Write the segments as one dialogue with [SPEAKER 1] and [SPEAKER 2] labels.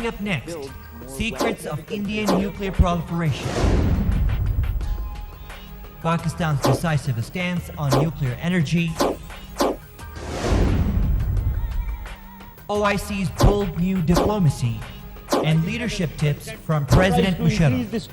[SPEAKER 1] Coming up next, secrets of Indian nuclear proliferation. Pakistan's decisive stance on nuclear energy. OIC's bold new diplomacy. And leadership tips from President Musharraf.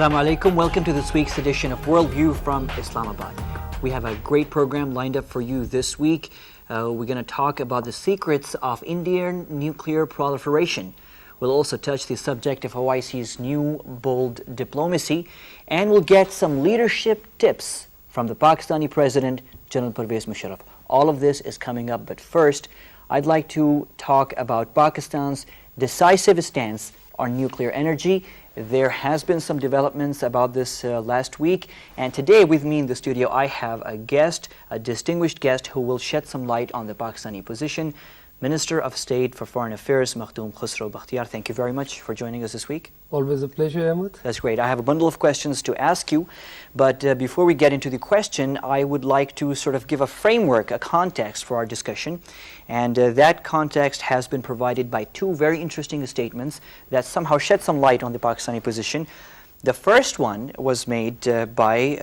[SPEAKER 2] Assalamu alaikum. Welcome to this week's edition of Worldview from Islamabad. We have a great program lined up for you this week. We're going to talk about the secrets of Indian nuclear proliferation. We'll also touch the subject of OIC's new bold diplomacy, and we'll get some leadership tips from the Pakistani President, General President Musharraf. All of this is coming up, but first, I'd like to talk about Pakistan's decisive stance on nuclear energy. There has been some developments about this last week, and today with me in the studio I have a guest, a distinguished guest who will shed some light on the Pakistani position. Minister of State for Foreign Affairs, Makhdoom Khusro. Bakhtiar, thank you very much for joining us this week.
[SPEAKER 3] Always a pleasure, Ahmed.
[SPEAKER 2] That's great. I have a bundle of questions to ask you, but before we get into the question, I would like to sort of give a framework, a context for our discussion, and that context has been provided by two very interesting statements that somehow shed some light on the Pakistani position. The first one was made by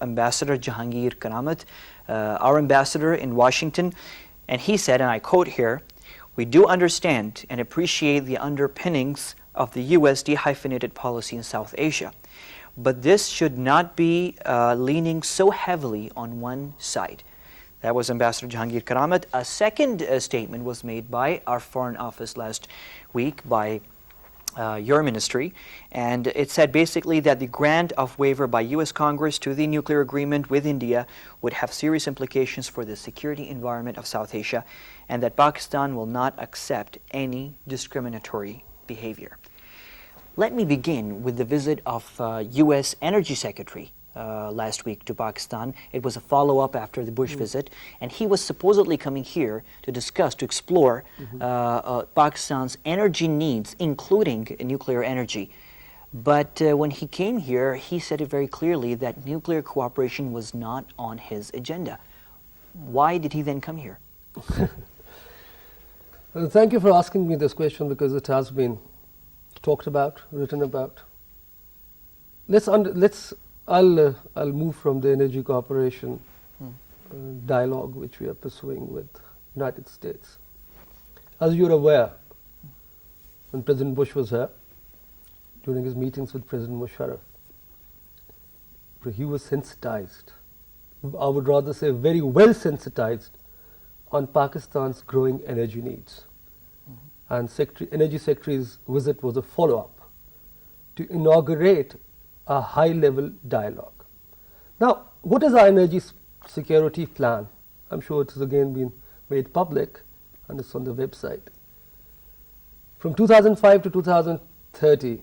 [SPEAKER 2] Ambassador Jahangir Karamat, our ambassador in Washington, and he said, and I quote here, "We do understand and appreciate the underpinnings of the U.S. dehyphenated policy in South Asia, but this should not be leaning so heavily on one side." That was Ambassador Jahangir Karamat. A second statement was made by our Foreign Office last week by your ministry, and it said basically that the grant of waiver by U.S. Congress to the nuclear agreement with India would have serious implications for the security environment of South Asia, and that Pakistan will not accept any discriminatory behavior. Let me begin with the visit of U.S. Energy Secretary last week to Pakistan. It was a follow-up after the Bush visit, and he was supposedly coming here to discuss, to explore Pakistan's energy needs, including nuclear energy. But when he came here, he said it very clearly that nuclear cooperation was not on his agenda. Why did he then come here?
[SPEAKER 3] Thank you for asking me this question, because it has been talked about, written about. I'll move from the energy cooperation dialogue which we are pursuing with United States. As you're aware, when President Bush was here, during his meetings with President Musharraf, he was sensitized, I would rather say very well sensitized, on Pakistan's growing energy needs. And Energy Secretary's visit was a follow-up to inaugurate a high-level dialogue. Now, what is our energy security plan? I'm sure it has again been made public, and it's on the website. From 2005 to 2030,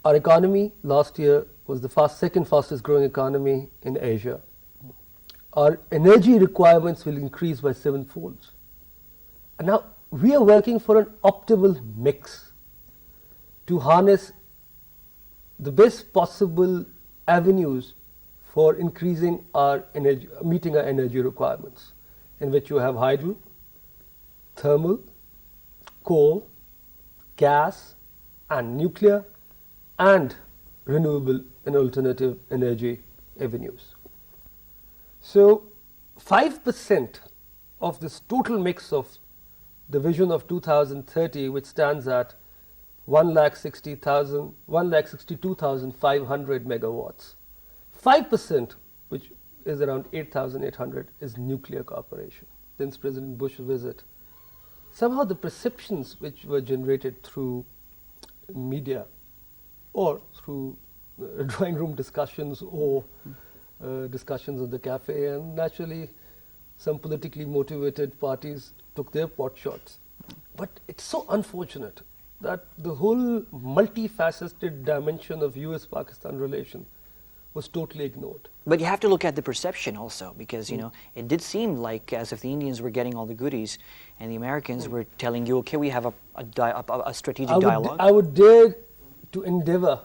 [SPEAKER 3] our economy last year was the second fastest growing economy in Asia. Our energy requirements will increase by 7-fold. And now we are working for an optimal mix to harness the best possible avenues for increasing our energy, meeting our energy requirements, in which you have hydro, thermal, coal, gas, and nuclear, and renewable and alternative energy avenues. So 5% of this total mix of the vision of 2030, which stands at 1,62,500 megawatts. 5%, which is around 8,800, is nuclear cooperation. Since President Bush's visit, somehow the perceptions which were generated through media or through drawing room discussions or discussions at the cafe, and naturally some politically motivated parties took their pot shots. But it's so unfortunate that the whole multifaceted dimension of US-Pakistan relation was totally ignored.
[SPEAKER 2] But you have to look at the perception also, because you know it did seem like as if the Indians were getting all the goodies, and the Americans were telling you, okay, we have a strategic dialogue.
[SPEAKER 3] I would dare to endeavor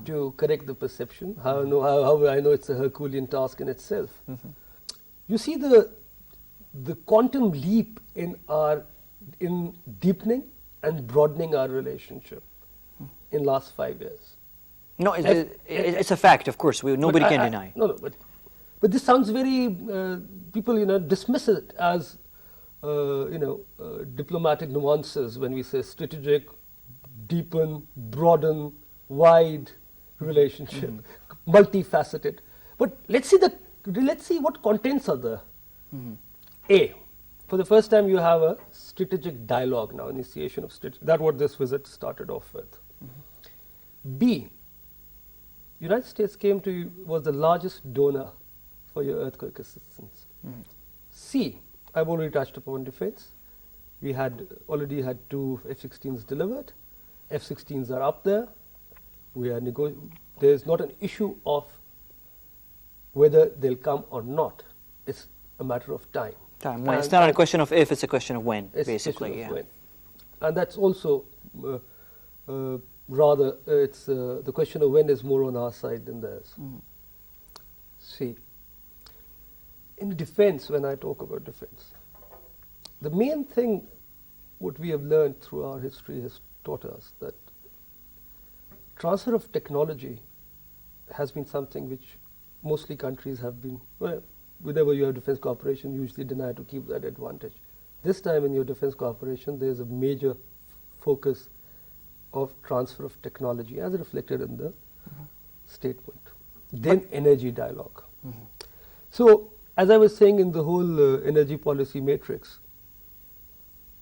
[SPEAKER 3] to correct the perception. However, I know it's a Herculean task in itself. You see the quantum leap in deepening and broadening our relationship in last 5 years.
[SPEAKER 2] No, it's a fact, of course. Nobody can deny.
[SPEAKER 3] No, but this sounds very, people, dismiss it as, diplomatic nuances when we say strategic, deepen, broaden, wide relationship, multifaceted. But let's see what contents are there. A, for the first time you have a strategic dialogue now, initiation of strategy. That's what this visit started off with. B, United States came to you, was the largest donor for your earthquake assistance. C, I've already touched upon defense. We already had 2 F-16s delivered. F-16s are up there. There's not an issue of whether they'll come or not. It's a matter of time.
[SPEAKER 2] When. It's not a question of if, it's a question of when, basically.
[SPEAKER 3] When. And that's also rather, it's the question of when is more on our side than theirs. See, in defense, when I talk about defense, the main thing what we have learned through our history has taught us that transfer of technology has been something which mostly countries have been, whenever you have defense cooperation, usually deny to keep that advantage. This time in your defense cooperation, there is a major focus of transfer of technology as reflected in the statement. Then energy dialogue. So, as I was saying in the whole energy policy matrix,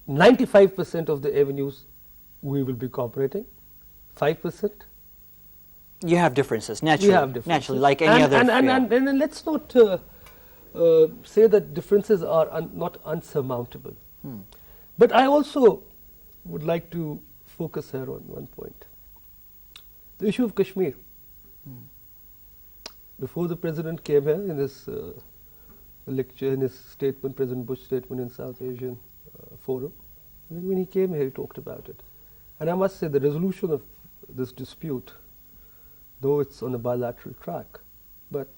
[SPEAKER 3] 95% of the avenues we will be cooperating, 5%.
[SPEAKER 2] You have differences, naturally.
[SPEAKER 3] We have differences.
[SPEAKER 2] Naturally, like any other.
[SPEAKER 3] And let's not say that differences are not unsurmountable. But I also would like to focus here on one point. The issue of Kashmir. Before the President came here in his lecture, in his statement, President Bush statement in South Asian Forum, when he came here, he talked about it. And I must say the resolution of this dispute, though it's on a bilateral track, but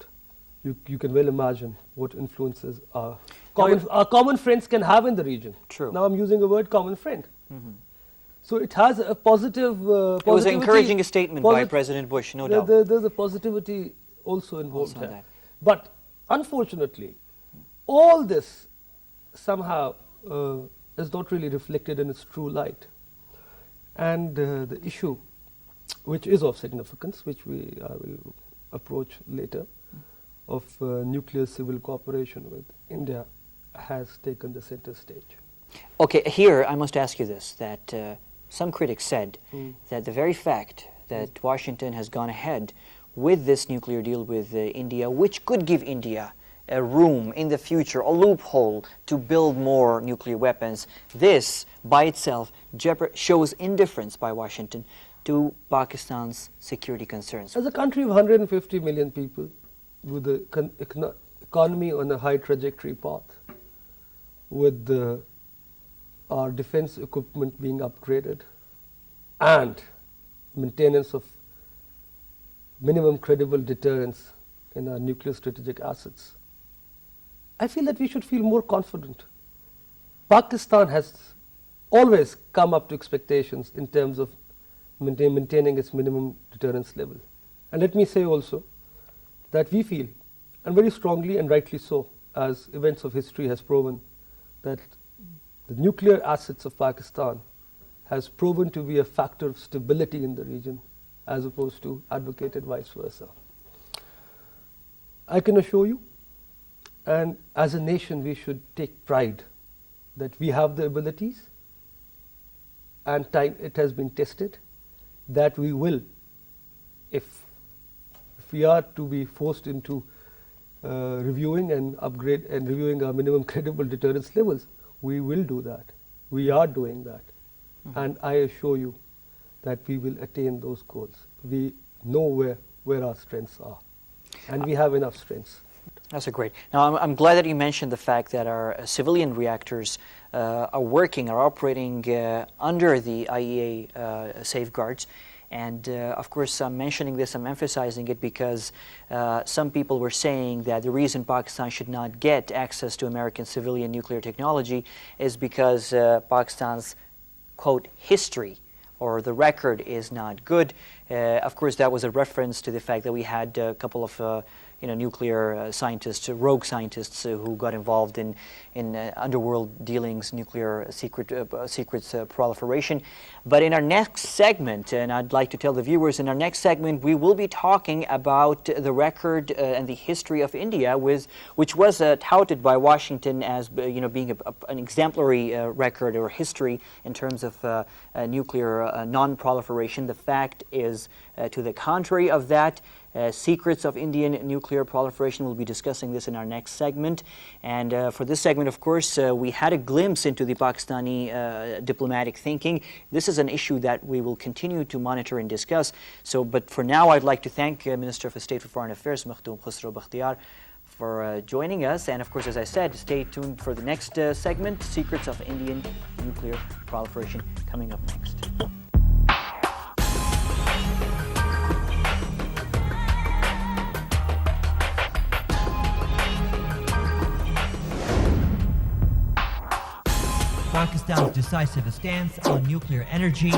[SPEAKER 3] you can well imagine what influences our common friends can have in the region.
[SPEAKER 2] True.
[SPEAKER 3] Now I'm using the word common friend. So it has a positive.
[SPEAKER 2] It was encouraging a statement by President Bush, no doubt.
[SPEAKER 3] There's a positivity also involved here. But unfortunately, all this somehow is not really reflected in its true light. And the issue, which is of significance, which I will approach later, of nuclear civil cooperation with India, has taken the center stage.
[SPEAKER 2] Okay, here I must ask you this, that some critics said that the very fact that Washington has gone ahead with this nuclear deal with India, which could give India a room in the future, a loophole to build more nuclear weapons, this by itself shows indifference by Washington to Pakistan's security concerns.
[SPEAKER 3] As a country of 150 million people, with the economy on a high trajectory path, with our defense equipment being upgraded, and maintenance of minimum credible deterrence in our nuclear strategic assets, I feel that we should feel more confident. Pakistan has always come up to expectations in terms of maintaining its minimum deterrence level. And let me say also that we feel, and very strongly and rightly so, as events of history has proven, that the nuclear assets of Pakistan has proven to be a factor of stability in the region as opposed to advocated vice versa. I can assure you, and as a nation we should take pride that we have the abilities, and it has been tested, that we will, if we are to be forced into reviewing and reviewing our minimum credible deterrence levels, we will do that. We are doing that. And I assure you that we will attain those goals. We know where our strengths are. And we have enough strengths.
[SPEAKER 2] That's a great. Now, I'm glad that you mentioned the fact that our civilian reactors are operating under the IEA safeguards. And of course, I'm mentioning this, I'm emphasizing it because some people were saying that the reason Pakistan should not get access to American civilian nuclear technology is because Pakistan's, quote, history or the record is not good. Of course, that was a reference to the fact that we had a couple of nuclear scientists, rogue scientists who got involved in underworld dealings, nuclear secrets proliferation. But in our next segment, and I'd like to tell the viewers, in our next segment, we will be talking about the record and the history of India, which was touted by Washington as being an exemplary record or history in terms of nuclear non-proliferation. The fact is to the contrary of that. Secrets of Indian nuclear proliferation. We'll be discussing this in our next segment. And for this segment, of course, we had a glimpse into the Pakistani diplomatic thinking. This is an issue that we will continue to monitor and discuss. But for now, I'd like to thank Minister of State for Foreign Affairs, Makhdoom Khusro Bakhtiar, for joining us. And of course, as I said, stay tuned for the next segment, Secrets of Indian Nuclear Proliferation, coming up next.
[SPEAKER 1] Pakistan's decisive stance on nuclear energy.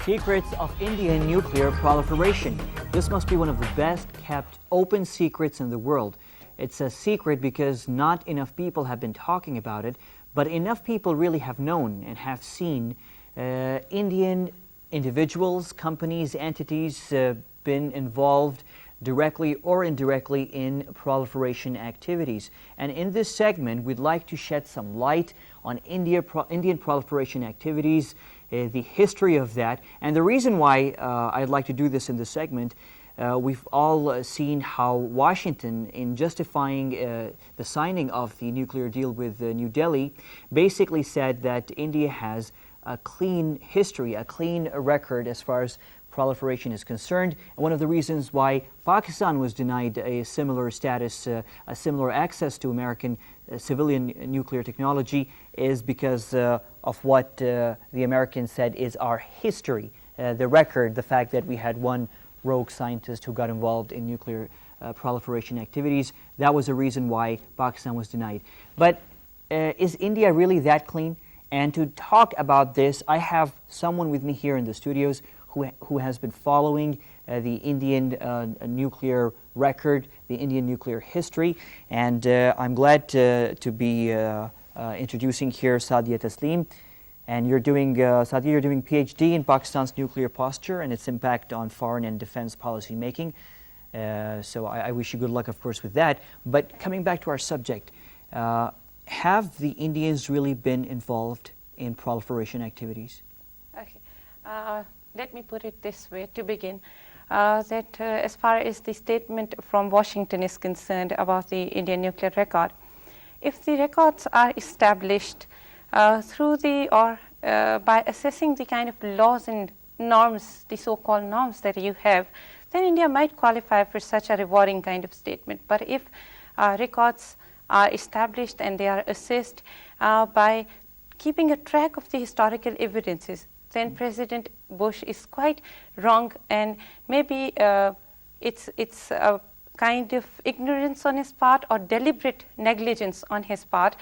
[SPEAKER 2] Secrets of Indian nuclear proliferation. This must be one of the best kept open secrets in the world. It's a secret because not enough people have been talking about it, but enough people really have known and have seen Indian individuals, companies, entities been involved directly or indirectly in proliferation activities. And in this segment, we'd like to shed some light on Indian proliferation activities, the history of that. And the reason why I'd like to do this in this segment, we've all seen how Washington, in justifying the signing of the nuclear deal with New Delhi, basically said that India has a clean history, a clean record as far as proliferation is concerned. And one of the reasons why Pakistan was denied a similar status, a similar access to American civilian nuclear technology is because of what the Americans said is our history, the record, the fact that we had one rogue scientist who got involved in nuclear proliferation activities. That was the reason why Pakistan was denied. But is India really that clean? And to talk about this, I have someone with me here in the studios who has been following the Indian nuclear record, the Indian nuclear history. And I'm glad to be introducing here Sadia Taslim. And you're doing, Sadia, you're doing PhD in Pakistan's nuclear posture and its impact on foreign and defense policy making. So I wish you good luck, of course, with that. But coming back to our subject, have the Indians really been involved in proliferation activities?
[SPEAKER 4] Okay. Let me put it this way to begin. That as far as the statement from Washington is concerned about the Indian nuclear record, if the records are established through by assessing the kind of laws and norms, the so-called norms that you have, then India might qualify for such a rewarding kind of statement. But if records are established and they are assessed by keeping a track of the historical evidences, then President Bush is quite wrong, and maybe it's a kind of ignorance on his part or deliberate negligence on his part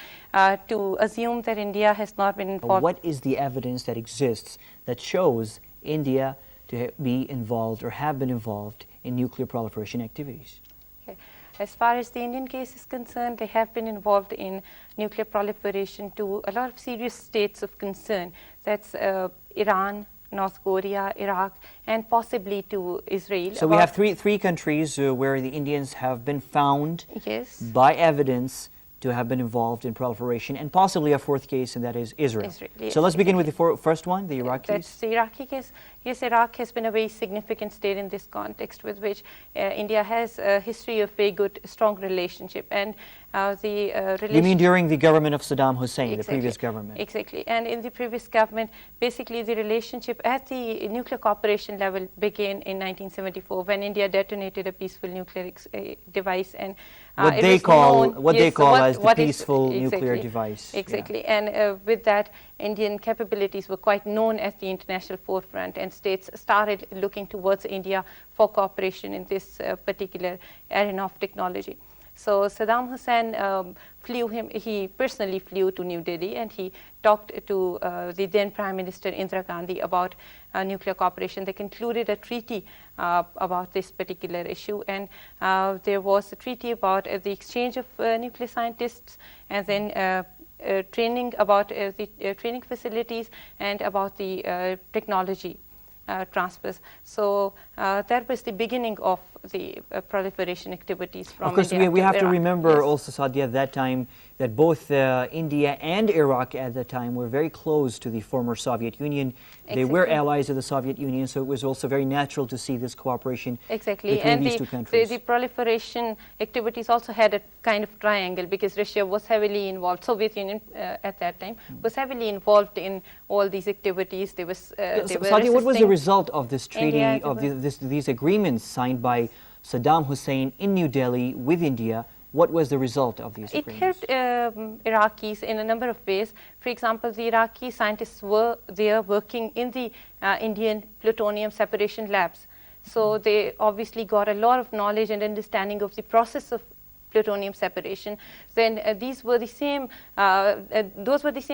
[SPEAKER 4] to assume that India has not been involved.
[SPEAKER 2] What is the evidence that exists that shows India to be involved or have been involved in nuclear proliferation activities?
[SPEAKER 4] Okay. As far as the Indian case is concerned, they have been involved in nuclear proliferation to a lot of serious states of concern. That's Iran, North Korea, Iraq, and possibly to Israel.
[SPEAKER 2] So we have three countries where the Indians have been found
[SPEAKER 4] yes.
[SPEAKER 2] by evidence to have been involved in proliferation, and possibly a fourth case, and that is Israel.
[SPEAKER 4] Yes,
[SPEAKER 2] so let's begin with the first one, the Iraq case.
[SPEAKER 4] That's the Iraqi case. Yes, Iraq has been a very significant state in this context, with which India has a history of very good, strong relationship. And
[SPEAKER 2] You mean during the government of Saddam Hussein,
[SPEAKER 4] exactly,
[SPEAKER 2] the previous government?
[SPEAKER 4] Exactly. And in the previous government, basically the relationship at the nuclear cooperation level began in 1974 when India detonated a peaceful nuclear device. And
[SPEAKER 2] what they call as the peaceful nuclear device.
[SPEAKER 4] Exactly. Yeah. And with that, Indian capabilities were quite known at the international forefront, and states started looking towards India for cooperation in this particular arena of technology. So Saddam Hussein he personally flew to New Delhi, and he talked to the then Prime Minister Indira Gandhi about nuclear cooperation. They concluded a treaty about this particular issue, and there was a treaty about the exchange of nuclear scientists, and then training about the training facilities, and about the technology transfers. So that was the beginning of the proliferation activities from
[SPEAKER 2] Of course,
[SPEAKER 4] India
[SPEAKER 2] we have
[SPEAKER 4] Iraq.
[SPEAKER 2] to remember
[SPEAKER 4] Yes.
[SPEAKER 2] also, Sadia, at that time that both India and Iraq at that time were very close to the former Soviet Union. They were
[SPEAKER 4] Exactly.
[SPEAKER 2] allies of the Soviet Union, so it was also very natural to see this cooperation
[SPEAKER 4] Exactly,
[SPEAKER 2] between
[SPEAKER 4] and
[SPEAKER 2] these two countries.
[SPEAKER 4] the proliferation activities also had a kind of triangle, because Russia was heavily involved. Soviet Union at that time was heavily involved in all these activities. They was they were
[SPEAKER 2] Sadia, what was the
[SPEAKER 4] resisting
[SPEAKER 2] result of this treaty,
[SPEAKER 4] India,
[SPEAKER 2] of these agreements signed by Saddam Hussein in New Delhi with India? What was the result of these
[SPEAKER 4] It
[SPEAKER 2] agreements?
[SPEAKER 4] helped Iraqis in a number of ways. For example, the Iraqi scientists were there working in the Indian plutonium separation labs. So they obviously got a lot of knowledge and understanding of the process of plutonium separation. Then those were the same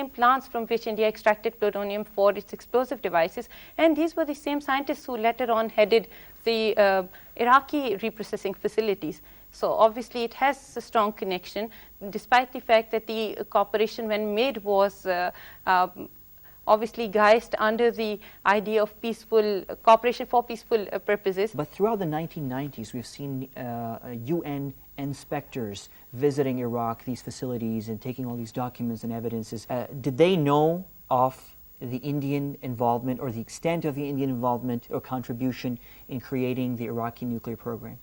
[SPEAKER 4] plants from which India extracted plutonium for its explosive devices, and these were the same scientists who later on headed the Iraqi reprocessing facilities. So obviously it has a strong connection, despite the fact that the cooperation when made was obviously guised under the idea of peaceful cooperation for peaceful purposes.
[SPEAKER 2] But throughout the 1990s, we've seen UN inspectors visiting Iraq, these facilities, and taking all these documents and evidences. Did they know of the Indian involvement or the extent of the Indian involvement or contribution in creating the Iraqi nuclear program?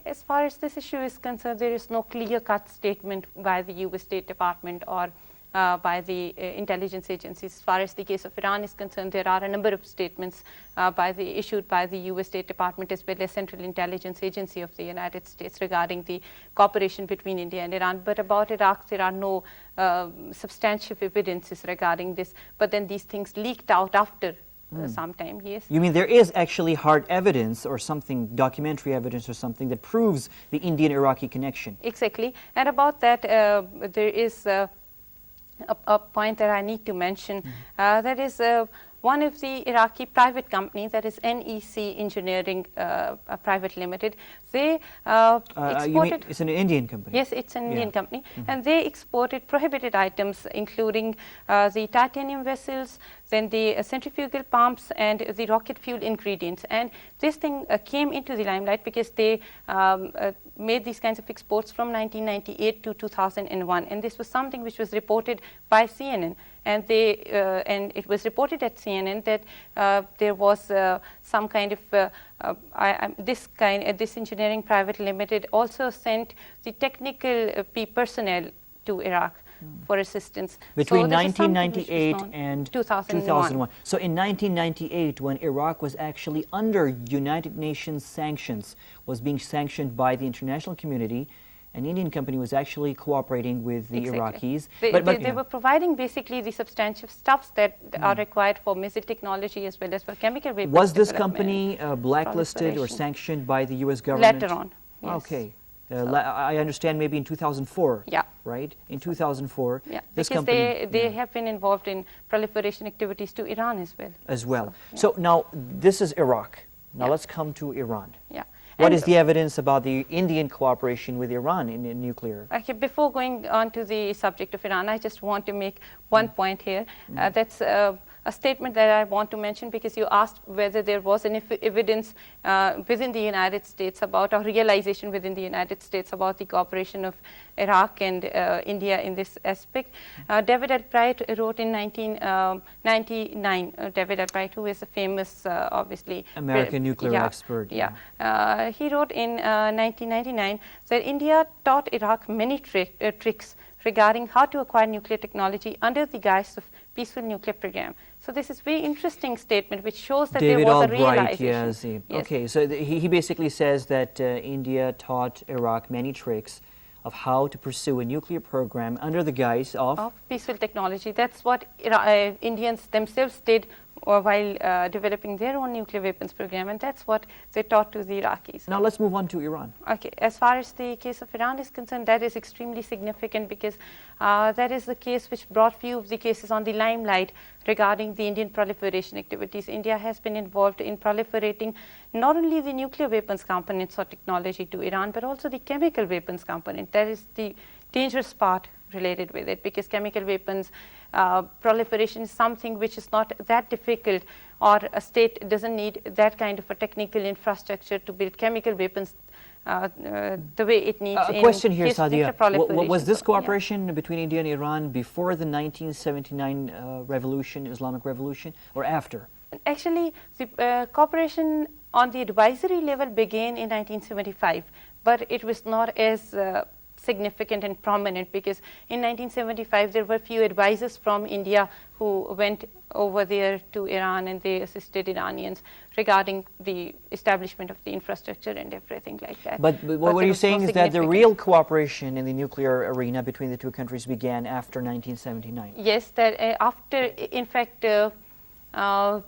[SPEAKER 4] As far as this issue is concerned, there is no clear-cut statement by the U.S. State Department or by the intelligence agencies. As far as the case of Iran is concerned, there are a number of statements issued by the U.S. State Department as well as Central Intelligence Agency of the United States regarding the cooperation between India and Iran. But about Iraq, there are no substantive evidences regarding this. But then these things leaked out after some time, yes.
[SPEAKER 2] You mean there is actually hard evidence or something, documentary evidence or something that proves the Indian-Iraqi connection?
[SPEAKER 4] Exactly. And about that, there is a point that I need to mention. That is one of the Iraqi private companies, that is NEC Engineering Private Limited. They exported...
[SPEAKER 2] it's an Indian company?
[SPEAKER 4] Yes, it's an Indian company. And they exported prohibited items, including the titanium vessels, then the centrifugal pumps, and the rocket fuel ingredients. And this thing came into the limelight because they made these kinds of exports from 1998 to 2001. And this was something which was reported by CNN. And it was reported at CNN that there was some kind of this engineering private limited also sent the technical personnel to Iraq for assistance.
[SPEAKER 2] Between
[SPEAKER 4] so
[SPEAKER 2] 1998 and 2001. So in 1998, when Iraq was actually under United Nations sanctions, was being sanctioned by the international community, an Indian company was actually cooperating with the Iraqis.
[SPEAKER 4] They were providing basically the substantive stuffs that are required for missile technology as well as for chemical weapons.
[SPEAKER 2] Was this company blacklisted or sanctioned by the U.S. government?
[SPEAKER 4] Later on, yes.
[SPEAKER 2] Okay. I understand maybe in 2004,
[SPEAKER 4] yeah.
[SPEAKER 2] right? In 2004,
[SPEAKER 4] yeah.
[SPEAKER 2] this
[SPEAKER 4] because
[SPEAKER 2] company...
[SPEAKER 4] they have been involved in proliferation activities to Iran as well.
[SPEAKER 2] So now, this is Iraq. Now let's come to Iran.
[SPEAKER 4] Yeah.
[SPEAKER 2] What is the evidence about the Indian cooperation with Iran in nuclear?
[SPEAKER 4] Okay, before going on to the subject of Iran, I just want to make one point here. That's a statement that I want to mention, because you asked whether there was any evidence within the United States about, or realization within the United States about the cooperation of Iraq and India in this aspect. David Albright wrote in 1999. David Albright, who is a famous, obviously,
[SPEAKER 2] American nuclear expert.
[SPEAKER 4] Yeah. He wrote in 1999 that India taught Iraq many tricks regarding how to acquire nuclear technology under the guise of peaceful nuclear program. So this is very interesting statement, which shows that
[SPEAKER 2] David
[SPEAKER 4] there was
[SPEAKER 2] Albright,
[SPEAKER 4] a realization.
[SPEAKER 2] yes. Okay, so he basically says that India taught Iraq many tricks of how to pursue a nuclear program under the guise of
[SPEAKER 4] peaceful technology. That's what Indians themselves did while developing their own nuclear weapons program, and that's what they taught to the Iraqis.
[SPEAKER 2] Now let's move on to Iran.
[SPEAKER 4] Okay, as far as the case of Iran is concerned, that is extremely significant, because that is the case which brought few of the cases on the limelight regarding the Indian proliferation activities. India has been involved in proliferating not only the nuclear weapons components or technology to Iran, but also the chemical weapons component. That is the dangerous part related with it, because chemical weapons proliferation is something which is not that difficult, or a state doesn't need that kind of a technical infrastructure to build chemical weapons the way it needs.
[SPEAKER 2] A question here, Sadia. Was this
[SPEAKER 4] So,
[SPEAKER 2] cooperation between India and Iran before the 1979 revolution, Islamic revolution, or after?
[SPEAKER 4] Actually, the cooperation on the advisory level began in 1975, but it was not as significant and prominent, because in 1975 there were few advisors from India who went over there to Iran, and they assisted Iranians regarding the establishment of the infrastructure and everything like that.
[SPEAKER 2] But what you're saying is that the real cooperation in the nuclear arena between the two countries began after 1979?
[SPEAKER 4] Yes, that after, in fact,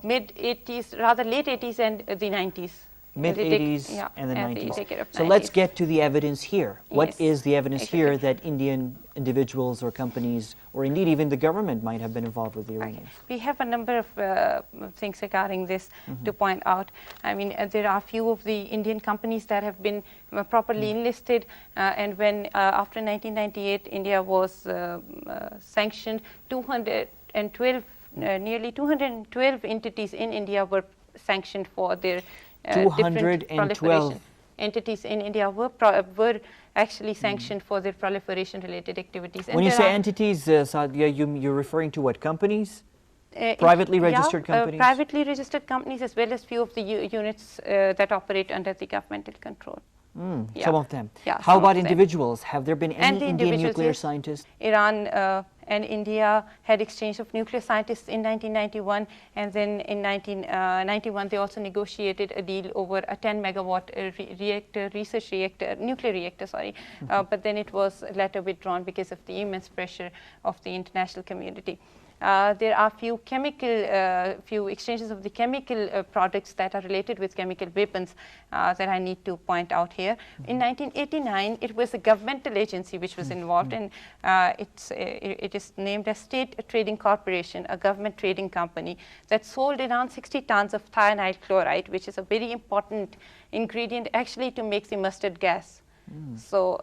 [SPEAKER 4] mid-80s, rather late 80s and the 90s.
[SPEAKER 2] Mid-80s and the 90s. So let's get to the evidence here. What is the evidence here that Indian individuals or companies, or indeed even the government, might have been involved with the Iranians?
[SPEAKER 4] We have a number of things regarding this to point out. I mean, there are a few of the Indian companies that have been properly enlisted, and when after 1998 India was sanctioned, 212, nearly 212 entities in India were sanctioned for their
[SPEAKER 2] 212
[SPEAKER 4] entities in India were actually sanctioned for their proliferation-related activities.
[SPEAKER 2] When you say entities, Sadia, you're referring to what, companies? Privately registered companies?
[SPEAKER 4] Privately registered companies, as well as few of the units that operate under the governmental control.
[SPEAKER 2] Some of them. How about individuals? Have there been any Indian nuclear scientists?
[SPEAKER 4] Iran and India had exchange of nuclear scientists in 1991, and then in 1991 they also negotiated a deal over a 10 megawatt nuclear reactor, sorry. But then it was later withdrawn because of the immense pressure of the international community. There are few exchanges of the chemical products that are related with chemical weapons that I need to point out here. In 1989, it was a governmental agency which was involved, and it is named as State Trading Corporation, a government trading company that sold around 60 tons of thionyl chloride, which is a very important ingredient actually to make the mustard gas. So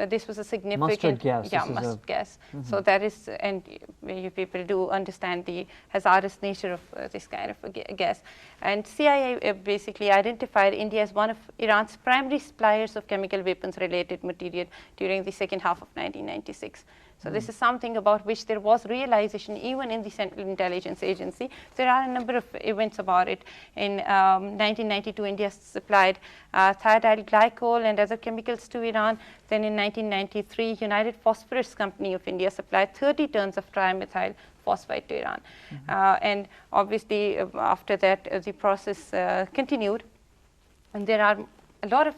[SPEAKER 4] this was a significant
[SPEAKER 2] mustard gas.
[SPEAKER 4] Mustard gas. So that is, and you people do understand the hazardous nature of this kind of a gas. And CIA basically identified India as one of Iran's primary suppliers of chemical weapons related material during the second half of 1996. So this is something about which there was realization even in the Central Intelligence Agency. There are a number of events about it. In 1992, India supplied thiadyl glycol and other chemicals to Iran. Then in 1993, United Phosphorus Company of India supplied 30 tons of trimethyl phosphide to Iran. And obviously, after that, the process continued. And there are a lot of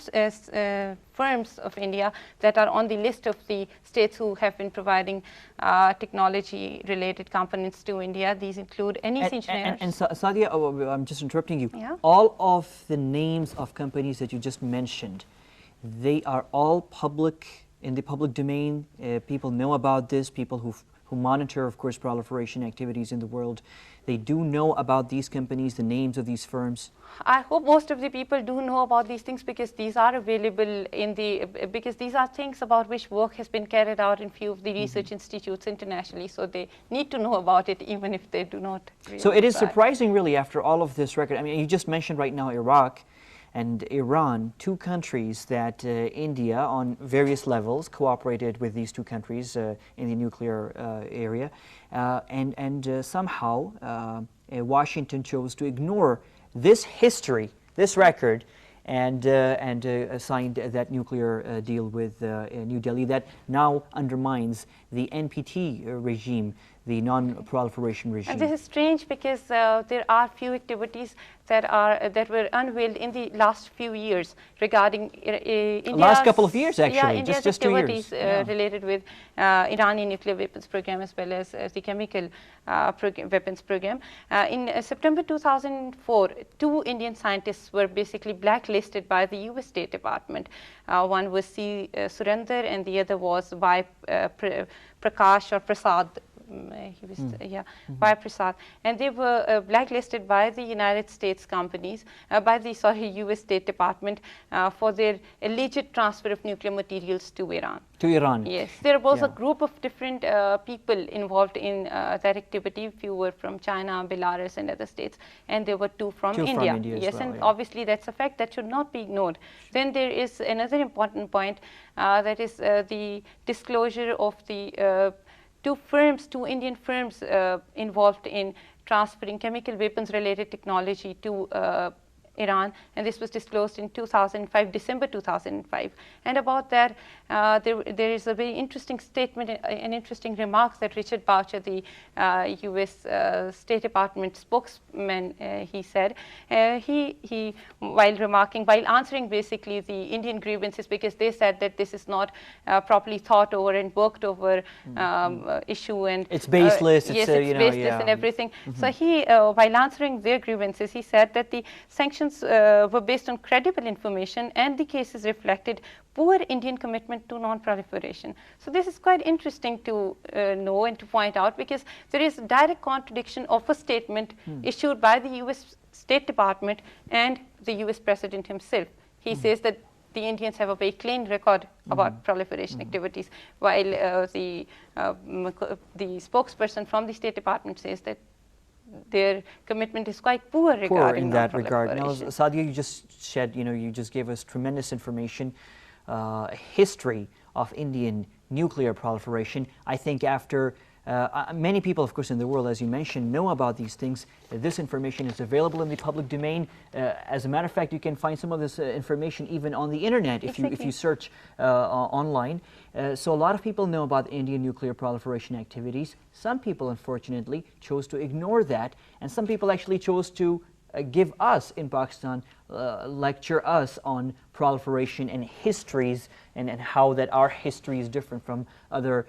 [SPEAKER 4] firms of India that are on the list of the states who have been providing technology-related components to India. These include NEC Engineers.
[SPEAKER 2] And Sadia, I'm just interrupting you.
[SPEAKER 4] Yeah?
[SPEAKER 2] All of the names of companies that you just mentioned, they are all public, in the public domain. People know about this. People who monitor, of course, proliferation activities in the world. they do know about these companies, the names of these firms?
[SPEAKER 4] I hope most of the people do know about these things, because these are available because these are things about which work has been carried out in few of the research institutes internationally, so they need to know about it even if they do not really
[SPEAKER 2] So it is
[SPEAKER 4] try.
[SPEAKER 2] surprising really after all of this record. I mean, you just mentioned right now Iraq and Iran, two countries that India on various levels cooperated with these two countries in the nuclear area, and somehow Washington chose to ignore this history, this record, and signed that nuclear deal with New Delhi that now undermines the NPT regime, the non-proliferation regime.
[SPEAKER 4] And this is strange because there are few activities that were unveiled in the last few years regarding India's
[SPEAKER 2] last couple of years, actually,
[SPEAKER 4] yeah, India's
[SPEAKER 2] just 2
[SPEAKER 4] activities
[SPEAKER 2] years.
[SPEAKER 4] related with Iranian nuclear weapons program as well as the chemical weapons program. In September 2004, 2 Indian scientists were basically blacklisted by the US State Department. One was C. Surinder and the other was Y. Prakash or Prasad. He was by Prasad, and they were blacklisted by the United States companies, by the US State Department for their alleged transfer of nuclear materials to Iran.
[SPEAKER 2] To Iran.
[SPEAKER 4] Yes, there was a group of different people involved in that activity. Few were from China, Belarus, and other states, and there were 2 from India.
[SPEAKER 2] As well,
[SPEAKER 4] and obviously that's a fact that should not be ignored. Then there is another important point, that is the disclosure of the 2 Indian firms involved in transferring chemical weapons related technology to Iran, and this was disclosed in December 2005. And about that, there is a very interesting statement, an interesting remark that Richard Boucher, the US State Department spokesman, he said, while answering basically the Indian grievances, because they said that this is not properly thought over and worked over issue, and
[SPEAKER 2] it's baseless.
[SPEAKER 4] Yes, it's baseless and everything. So he, while answering their grievances, he said that the sanctions were based on credible information, and the cases reflected poor Indian commitment to non-proliferation. So this is quite interesting to know and to point out, because there is a direct contradiction of a statement issued by the US State Department and the US President himself. He says that the Indians have a very clean record about proliferation activities, while the spokesperson from the State Department says that their commitment is quite poor regarding
[SPEAKER 2] in that regard. Now,
[SPEAKER 4] non-proliferation.
[SPEAKER 2] Sadia, you just shared, you just gave us tremendous information, history of Indian nuclear proliferation. I think after many people, of course, in the world, as you mentioned, know about these things. This information is available in the public domain. As a matter of fact, you can find some of this information even on the internet if you search online. So a lot of people know about Indian nuclear proliferation activities. Some people, unfortunately, chose to ignore that, and some people actually chose to give us in Pakistan, lecture us on proliferation and histories, and how that our history is different from other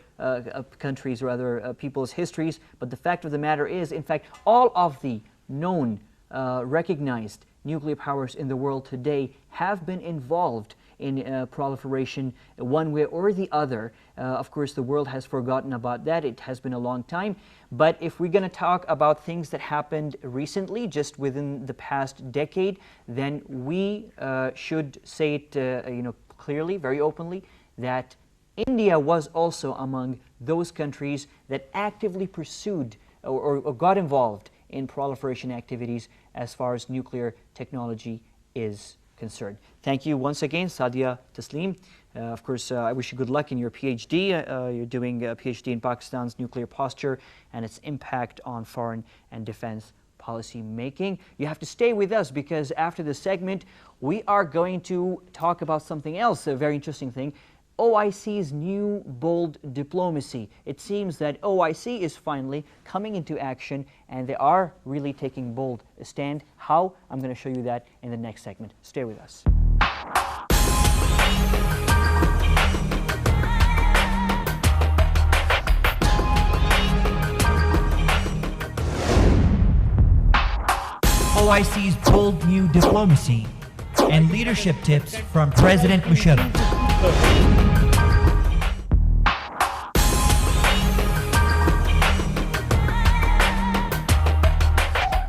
[SPEAKER 2] countries or other people's histories. But the fact of the matter is, in fact, all of the known, recognized nuclear powers in the world today have been involved in proliferation one way or the other. Of course, the world has forgotten about that. It has been a long time. But if we're going to talk about things that happened recently, just within the past decade, then we should say it clearly, very openly, that India was also among those countries that actively pursued or got involved in proliferation activities as far as nuclear technology is concerned. Thank you once again, Sadia Taslim. Of course, I wish you good luck in your PhD. You're doing a PhD in Pakistan's nuclear posture and its impact on foreign and defense policy making. You have to stay with us, because after this segment, we are going to talk about something else, a very interesting thing. OIC's new bold diplomacy. It seems that OIC is finally coming into action, and they are really taking bold a stand. How? I'm going to show you that in the next segment. Stay with us.
[SPEAKER 1] OIC's bold new diplomacy and leadership tips from President Musharraf.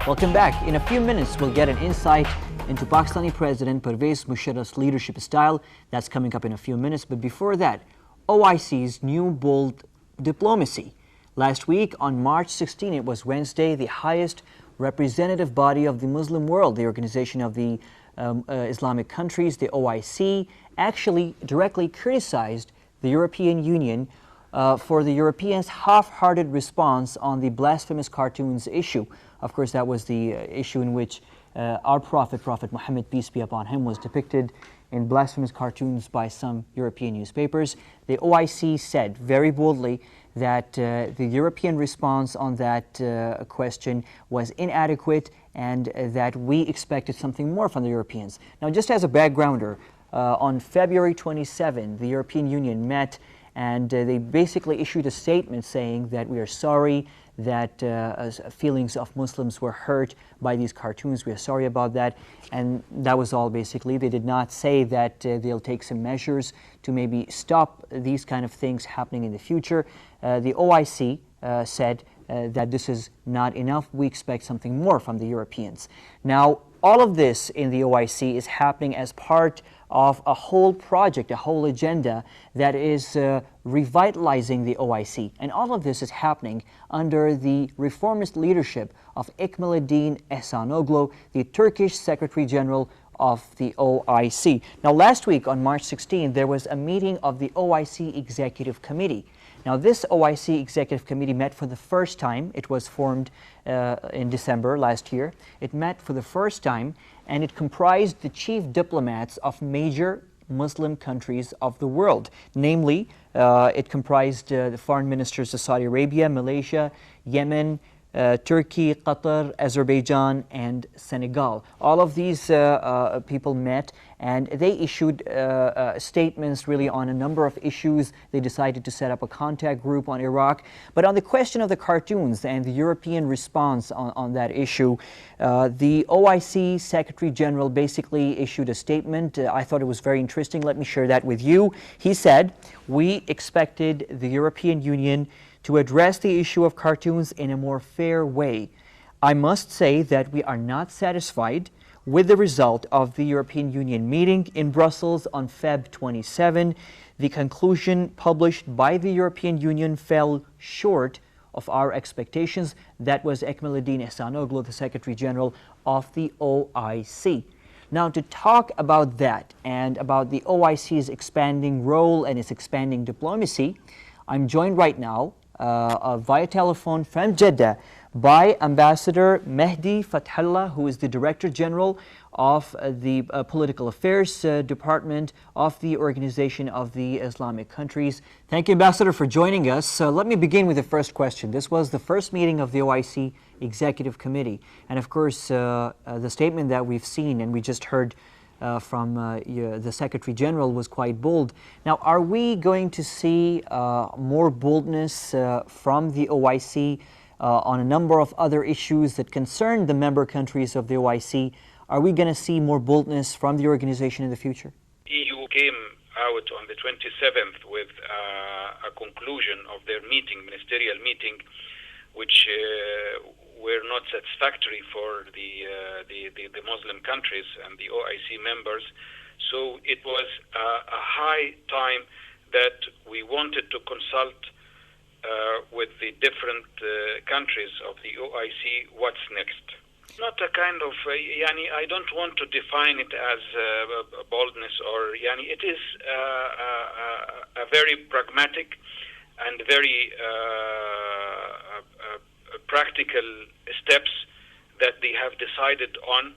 [SPEAKER 2] Welcome back. In a few minutes, we'll get an insight into Pakistani President Pervez Musharraf's leadership style. That's coming up in a few minutes. But before that, OIC's new bold diplomacy. Last week, on March 16, it was Wednesday, the highest representative body of the Muslim world, the Organization of the Islamic Countries, the OIC, actually directly criticized the European Union for the Europeans' half-hearted response on the blasphemous cartoons issue. Of course, that was the issue in which our Prophet Muhammad, peace be upon him, was depicted in blasphemous cartoons by some European newspapers. The OIC said very boldly that the European response on that question was inadequate and that we expected something more from the Europeans. Now, just as a backgrounder, on February 27, the European Union met and they basically issued a statement saying that we are sorry that feelings of Muslims were hurt by these cartoons. We are sorry about that. And that was all basically. They did not say that they'll take some measures to maybe stop these kind of things happening in the future. The OIC said that this is not enough. We expect something more from the Europeans. Now, all of this in the OIC is happening as part of a whole project, a whole agenda that is revitalizing the OIC. And all of this is happening under the reformist leadership of Ekmelettin Ehsanoglu, the Turkish Secretary General of the OIC. Now, last week on March 16, there was a meeting of the OIC Executive Committee. Now, this OIC Executive Committee met for the first time. It was formed in December last year. It met for the first time, and it comprised the chief diplomats of major Muslim countries of the world. Namely, it comprised the foreign ministers of Saudi Arabia, Malaysia, Yemen, Turkey, Qatar, Azerbaijan, and Senegal. All of these people met and they issued statements really on a number of issues. They decided to set up a contact group on Iraq. But on the question of the cartoons and the European response on that issue, the OIC Secretary General basically issued a statement. I thought it was very interesting. Let me share that with you. He said, "We expected the European Union to address the issue of cartoons in a more fair way. I must say that we are not satisfied with the result of the European Union meeting in Brussels on Feb 27. The conclusion published by the European Union fell short of our expectations." That was Ekmelettin Ehsanoglu, the Secretary General of the OIC. Now, to talk about that and about the OIC's expanding role and its expanding diplomacy, I'm joined right now via telephone from Jeddah by Ambassador Mehdi Fathalla, who is the Director General of the Political Affairs Department of the Organization of the Islamic Countries. Thank you, Ambassador, for joining us. Let me begin with the first question. This was the first meeting of the OIC Executive Committee. And of course, the statement that we've seen and we just heard from the Secretary General was quite bold. Now, are we going to see more boldness from the OIC on a number of other issues that concern the member countries of the OIC? Are we going to see more boldness from the organization in the future?
[SPEAKER 5] EU came out on the 27th with a conclusion of their meeting, ministerial meeting, which were not satisfactory for the Muslim countries and the OIC members. So it was a high time that we wanted to consult with the different countries of the OIC what's next. Not a kind of, I don't want to define it as boldness or, it is a very pragmatic and very practical steps that they have decided on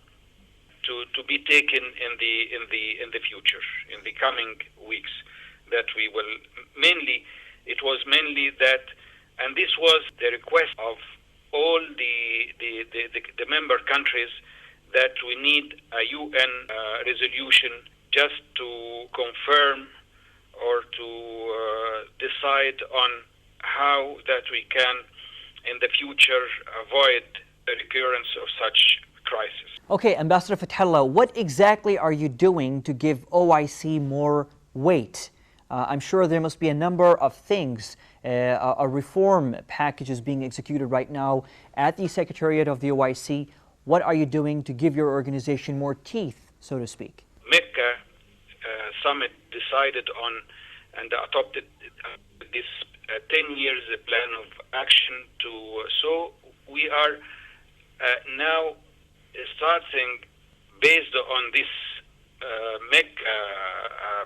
[SPEAKER 5] to be taken in the future, in the coming weeks. That we will it was mainly that, and this was the request of all the member countries, that we need a UN resolution just to confirm or to decide on how that we can in the future avoid the recurrence of such crisis.
[SPEAKER 2] Okay, Ambassador Fathalla, what exactly are you doing to give OIC more weight? I'm sure there must be a number of things. A reform package is being executed right now at the Secretariat of the OIC. What are you doing to give your organization more teeth, so to speak?
[SPEAKER 5] Mecca summit decided on and adopted this 10 years plan of action so we are now starting based on this Mecca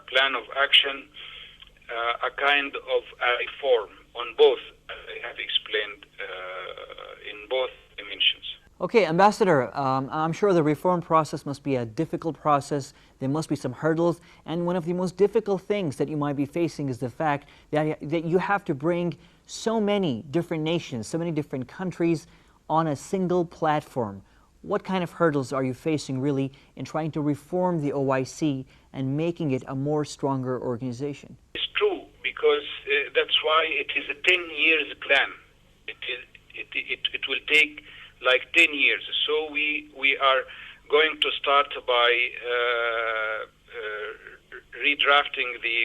[SPEAKER 5] plan of action a kind of a reform on both, as I have explained, in both dimensions.
[SPEAKER 2] Okay, Ambassador, I'm sure the reform process must be a difficult process. There must be some hurdles, and one of the most difficult things that you might be facing is the fact that you have to bring so many different nations, so many different countries on a single platform. What kind of hurdles are you facing really in trying to reform the OIC and making it a more stronger organization?
[SPEAKER 5] It's true, because that's why it is a 10 years plan. It will take like 10 years. So we are going to start by redrafting the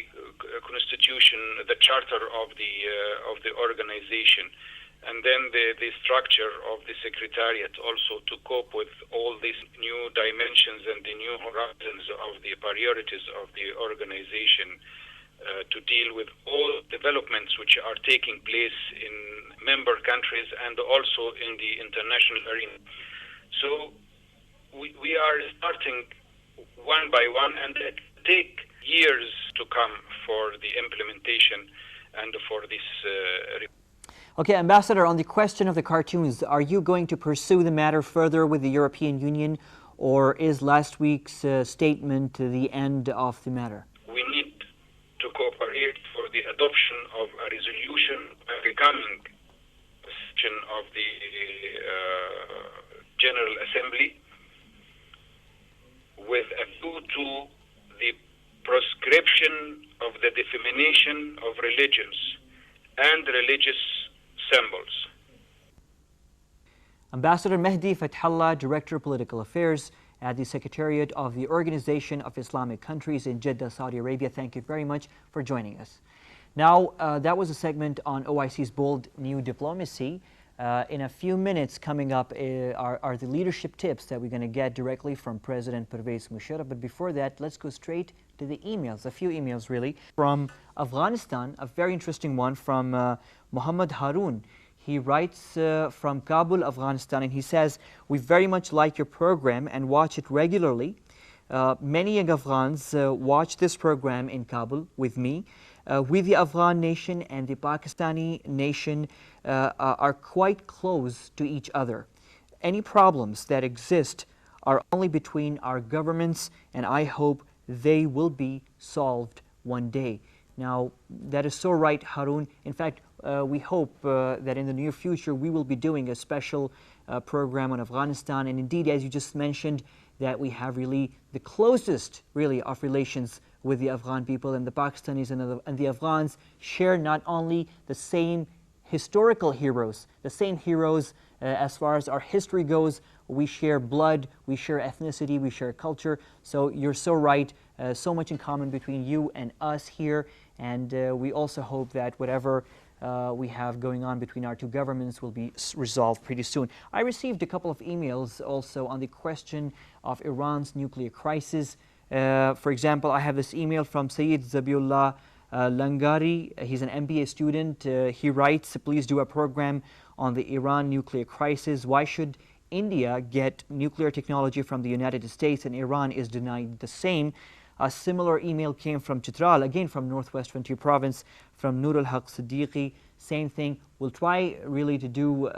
[SPEAKER 5] constitution, the charter of the organization, and then the structure of the secretariat also to cope with all these new dimensions and the new horizons of the priorities of the organization, to deal with all developments which are taking place in member countries and also in the international arena. So we are starting one by one, and it will take years to come for the implementation and for this
[SPEAKER 2] Okay, Ambassador, on the question of the cartoons, are you going to pursue the matter further with the European Union, or is last week's statement the end of the matter?
[SPEAKER 5] We need to cooperate for the adoption of a resolution becoming a section of the General Assembly with a view to the proscription of the dissemination of religions and religious symbols.
[SPEAKER 2] Ambassador Mehdi Fathalla, Director of Political Affairs at the Secretariat of the Organization of Islamic Countries in Jeddah, Saudi Arabia. Thank you very much for joining us. Now, that was a segment on OIC's bold new diplomacy. In a few minutes coming up are the leadership tips that we're going to get directly from President Musharraf. But before that, let's go straight to the emails, a few emails really, from Afghanistan, a very interesting one from Muhammad Harun. He writes from Kabul, Afghanistan, and he says, "We very much like your program and watch it regularly. Many young Afghans watch this program in Kabul with me. We, the Afghan nation and the Pakistani nation, are quite close to each other. Any problems that exist are only between our governments, and I hope they will be solved one day." Now, that is so right, Harun. In fact, we hope that in the near future we will be doing a special program on Afghanistan. And indeed, as you just mentioned, that we have really the closest really of relations with the Afghan people, and the Pakistanis and the Afghans share not only the same historical heroes, the same heroes as far as our history goes. We share blood, we share ethnicity, we share culture. So you're so right, so much in common between you and us here. And we also hope that whatever we have going on between our two governments will be resolved pretty soon. I received a couple of emails also on the question of Iran's nuclear crisis. For example, I have this email from Sayyid Zabiullah Langari. He's an MBA student. He writes, "Please do a program on the Iran nuclear crisis. Why should India get nuclear technology from the United States and Iran is denied the same?" A similar email came from Chitral, again from Northwest Frontier Province, from Nur al-Haq Siddiqui. Same thing. We'll try really to do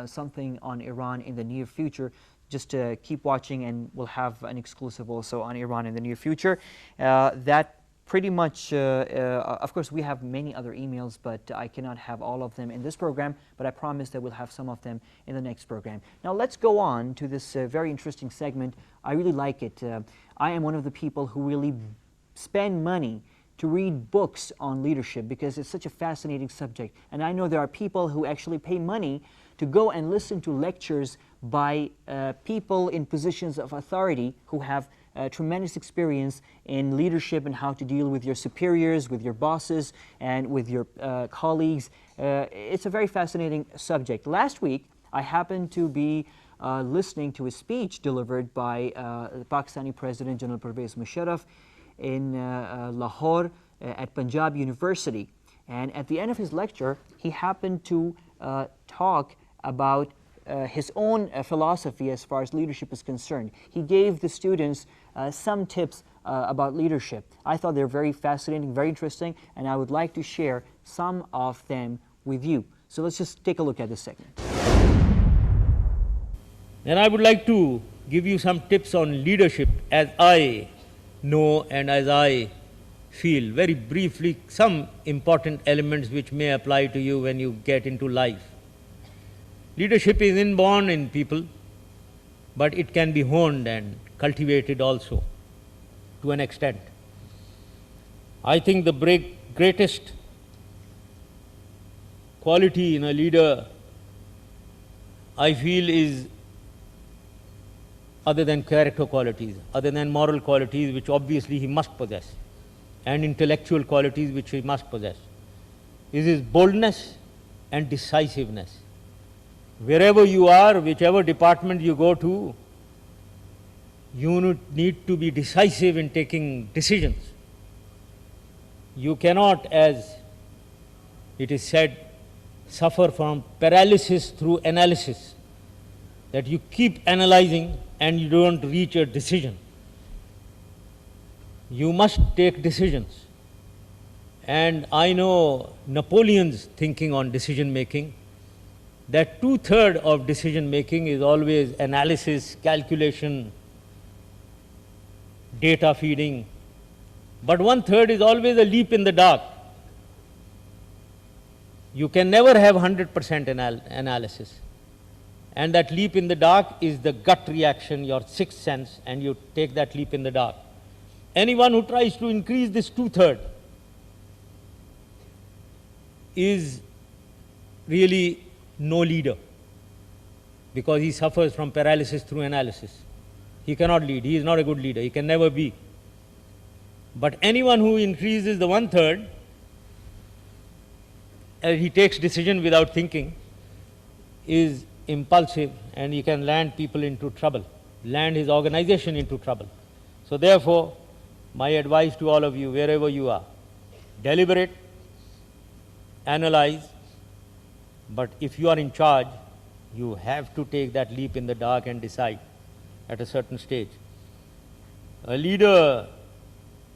[SPEAKER 2] something on Iran in the near future. Just keep watching, and we'll have an exclusive also on Iran in the near future. That pretty much, of course, we have many other emails, but I cannot have all of them in this program, but I promise that we'll have some of them in the next program. Now let's go on to this very interesting segment. I really like it. I am one of the people who really spend money to read books on leadership because it's such a fascinating subject. And I know there are people who actually pay money to go and listen to lectures by people in positions of authority who have tremendous experience in leadership and how to deal with your superiors, with your bosses, and with your colleagues. It's a very fascinating subject. Last week, I happened to be listening to a speech delivered by the Pakistani President General President Musharraf in Lahore at Punjab University. And at the end of his lecture, he happened to talk about his own philosophy as far as leadership is concerned. He gave the students some tips about leadership. I thought they were very fascinating, very interesting, and I would like to share some of them with you. So let's just take a look at this segment.
[SPEAKER 6] And I would like to give you some tips on leadership as I know and as I feel. Very briefly, some important elements which may apply to you when you get into life. Leadership is inborn in people, but it can be honed and cultivated also to an extent. I think the greatest quality in a leader, I feel, is other than character qualities, other than moral qualities which obviously he must possess, and intellectual qualities which he must possess, is his boldness and decisiveness. Wherever you are, whichever department you go to, you need to be decisive in taking decisions. You cannot, as it is said, suffer from paralysis through analysis, that you keep analyzing and you don't reach a decision. You must take decisions. And I know Napoleon's thinking on decision making, that 2/3 of decision making is always analysis, calculation, data feeding, but 1/3 is always a leap in the dark. You can never have 100% analysis, and that leap in the dark is the gut reaction, your sixth sense, and you take that leap in the dark. Anyone who tries to increase this 2/3 is really no leader, because he suffers from paralysis through analysis. He cannot lead. He is not a good leader. He can never be. But anyone who increases the 1/3, he takes decision without thinking, is impulsive, and he can land people into trouble, land his organization into trouble. So therefore, my advice to all of you, wherever you are, deliberate, analyze, but if you are in charge, you have to take that leap in the dark and decide at a certain stage. A leader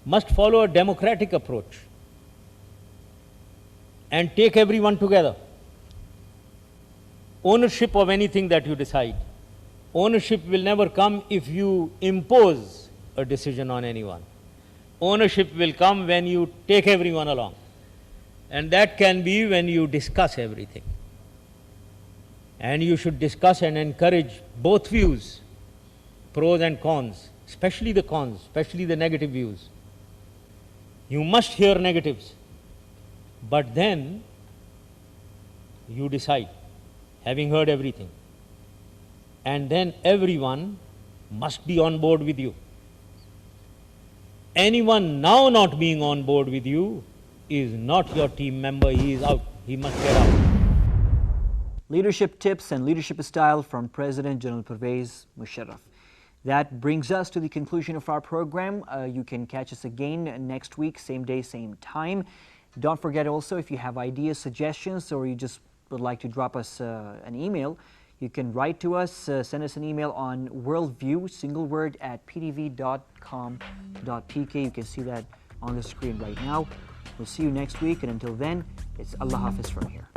[SPEAKER 6] must follow a democratic approach and take everyone together. Ownership of anything that you decide. Ownership will never come if you impose a decision on anyone. Ownership will come when you take everyone along. And that can be when you discuss everything. And you should discuss and encourage both views, pros and cons, especially the cons, especially the negative views. You must hear negatives, but then you decide, having heard everything. And then everyone must be on board with you. Anyone now not being on board with you is not your team member. He is out. He must get out.
[SPEAKER 2] Leadership tips and leadership style from President General Pervez Musharraf. That brings us to the conclusion of our program. You can catch us again next week, same day, same time. Don't forget also, if you have ideas, suggestions, or you just would like to drop us an email, you can write to us, send us an email on Worldview, single word, at ptv.com.pk. You can see that on the screen right now. We'll see you next week, and until then, it's Allah Hafiz from here.